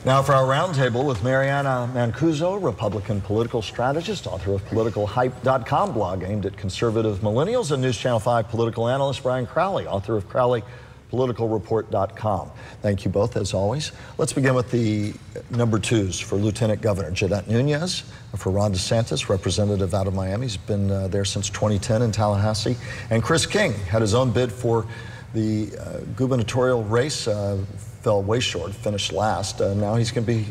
Now for our roundtable with Mary Anna Mancuso, Republican political strategist, author of PoliticalHype.com blog aimed at conservative millennials, and News Channel 5 political analyst Brian Crowley, author of PoliticalReport.com. Thank you both, as always. Let's begin with the number twos for Lieutenant Governor. Jeanette Nunez for Ron DeSantis, representative out of Miami. He's been there since 2010 in Tallahassee. And Chris King had his own bid for the gubernatorial race. Fell way short, finished last. Now he's going to be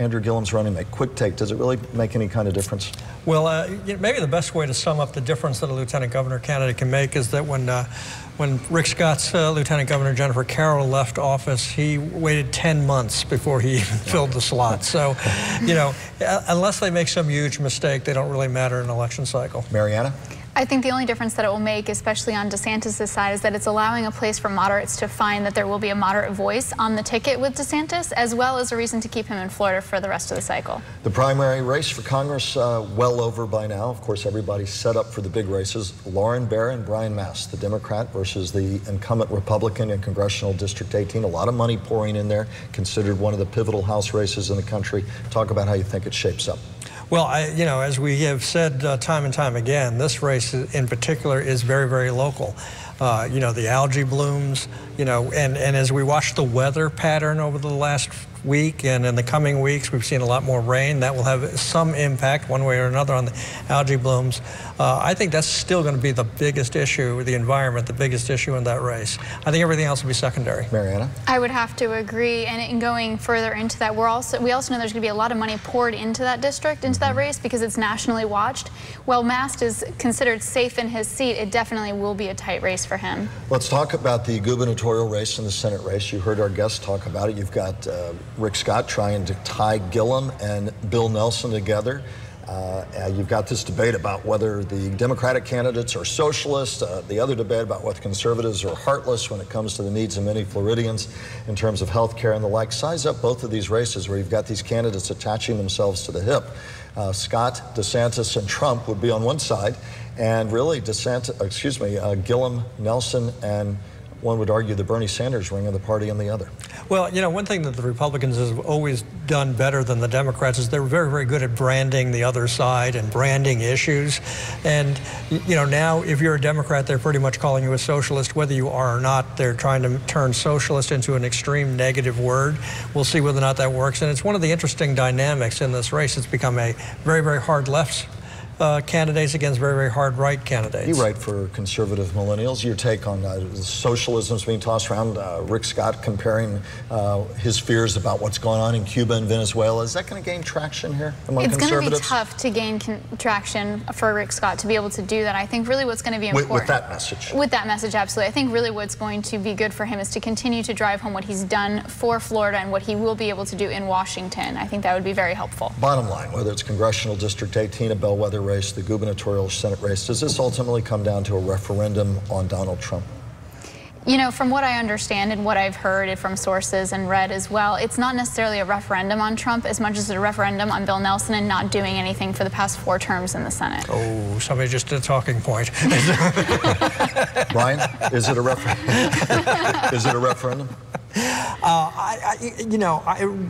Andrew Gillum's running mate. Quick take, does it really make any kind of difference? Well, maybe the best way to sum up the difference that a lieutenant governor candidate can make is that when Rick Scott's Lieutenant Governor Jennifer Carroll left office, he waited 10 months before he even filled the slot. So, you know, unless they make some huge mistake, they don't really matter in an election cycle. Mary Anna? I think the only difference that it will make, especially on DeSantis' side, is that it's allowing a place for moderates to find that there will be a moderate voice on the ticket with DeSantis, as well as a reason to keep him in Florida for the rest of the cycle. The primary race for Congress well over by now. Of course, everybody's set up for the big races. Lauren Barr and Brian Mast, the Democrat versus the incumbent Republican in Congressional District 18. A lot of money pouring in there, considered one of the pivotal House races in the country. Talk about how you think it shapes up. Well, you know, as we have said time and time again, this race in particular is very, very local. You know, the algae blooms, you know, and as we watch the weather pattern over the last week and in the coming weeks, we've seen a lot more rain. That will have some impact one way or another on the algae blooms. I think that's still going to be the biggest issue, the environment, the biggest issue in that race. I think everything else will be secondary. Mary Anna? I would have to agree, and in going further into that, we also know there's going to be a lot of money poured into that district, into that race, because it's nationally watched. While Mast is considered safe in his seat, it definitely will be a tight race for him. Let's talk about the gubernatorial race and the Senate race. You heard our guests talk about it. You've got Rick Scott trying to tie Gillum and Bill Nelson together. You've got this debate about whether the Democratic candidates are socialist, the other debate about whether conservatives are heartless when it comes to the needs of many Floridians in terms of health care and the like. Size up both of these races where you've got these candidates attaching themselves to the hip. Scott, DeSantis, and Trump would be on one side, and really Gillum, Nelson, and one would argue the Bernie Sanders wing of the party on the other. Well, you know, one thing that the Republicans have always done better than the Democrats is they're very, very good at branding the other side and branding issues. And, you know, now if you're a Democrat, they're pretty much calling you a socialist. Whether you are or not, they're trying to turn socialist into an extreme negative word. We'll see whether or not that works. And it's one of the interesting dynamics in this race. It's become a very, very hard left candidates against very, very hard right candidates. You write for conservative millennials. Your take on socialism's being tossed around. Rick Scott comparing his fears about what's going on in Cuba and Venezuela. Is that going to gain traction here among conservatives? It's going to be tough to gain traction for Rick Scott to be able to do that. I think really what's going to be important. With that message. With that message, absolutely. I think really what's going to be good for him is to continue to drive home what he's done for Florida and what he will be able to do in Washington. I think that would be very helpful. Bottom line, whether it's Congressional District 18, a bellwether race, the gubernatorial Senate race, does this ultimately come down to a referendum on Donald Trump? You know, from what I understand and what I've heard from sources and read as well, it's not necessarily a referendum on Trump as much as a referendum on Bill Nelson and not doing anything for the past 4 terms in the Senate. Oh, somebody just did a talking point. Brian, is it a referendum? Is it a referendum?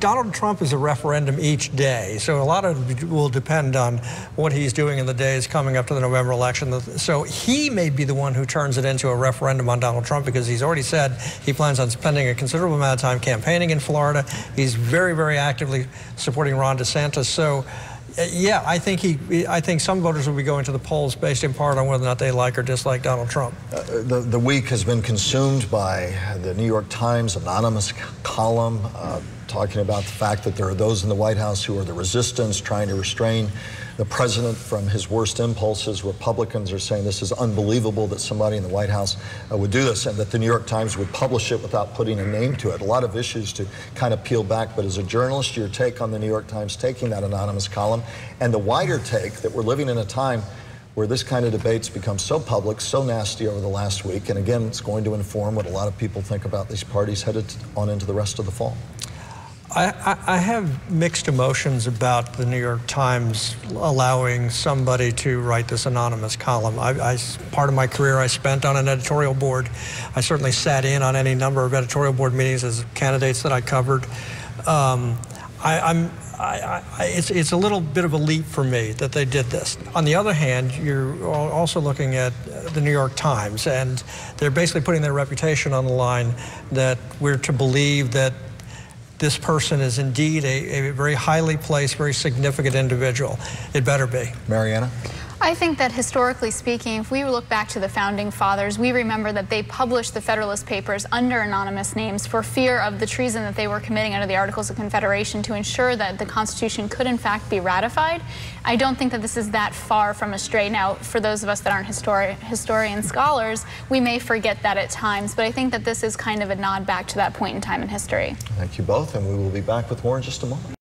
Donald Trump is a referendum each day, so a lot of it will depend on what he's doing in the days coming up to the November election. So he may be the one who turns it into a referendum on Donald Trump, because he's already said he plans on spending a considerable amount of time campaigning in Florida. He's very, very actively supporting Ron DeSantis. So yeah, I think some voters will be going to the polls based in part on whether or not they like or dislike Donald Trump. The week has been consumed by the New York Times anonymous column talking about the fact that there are those in the White House who are the resistance, trying to restrain the president from his worst impulses. Republicans are saying this is unbelievable that somebody in the White House would do this, and that the New York Times would publish it without putting a name to it. A lot of issues to kind of peel back, but as a journalist, your take on the New York Times taking that anonymous column, and the wider take that we're living in a time where this kind of debate's become so public, so nasty over the last week, and again, it's going to inform what a lot of people think about these parties headed on into the rest of the fall. I have mixed emotions about the New York Times allowing somebody to write this anonymous column. Part of my career I spent on an editorial board. I certainly sat in on any number of editorial board meetings as candidates that I covered. it's a little bit of a leap for me that they did this. On the other hand, you're also looking at the New York Times, and they're basically putting their reputation on the line that we're to believe that this person is indeed a very highly placed, very significant individual. It better be. Mary Anna? I think that historically speaking, if we look back to the Founding Fathers, we remember that they published the Federalist Papers under anonymous names for fear of the treason that they were committing under the Articles of Confederation to ensure that the Constitution could in fact be ratified. I don't think that this is that far from a stray. Now, for those of us that aren't historian scholars, we may forget that at times, but I think that this is kind of a nod back to that point in time in history. Thank you both, and we will be back with more in just a moment.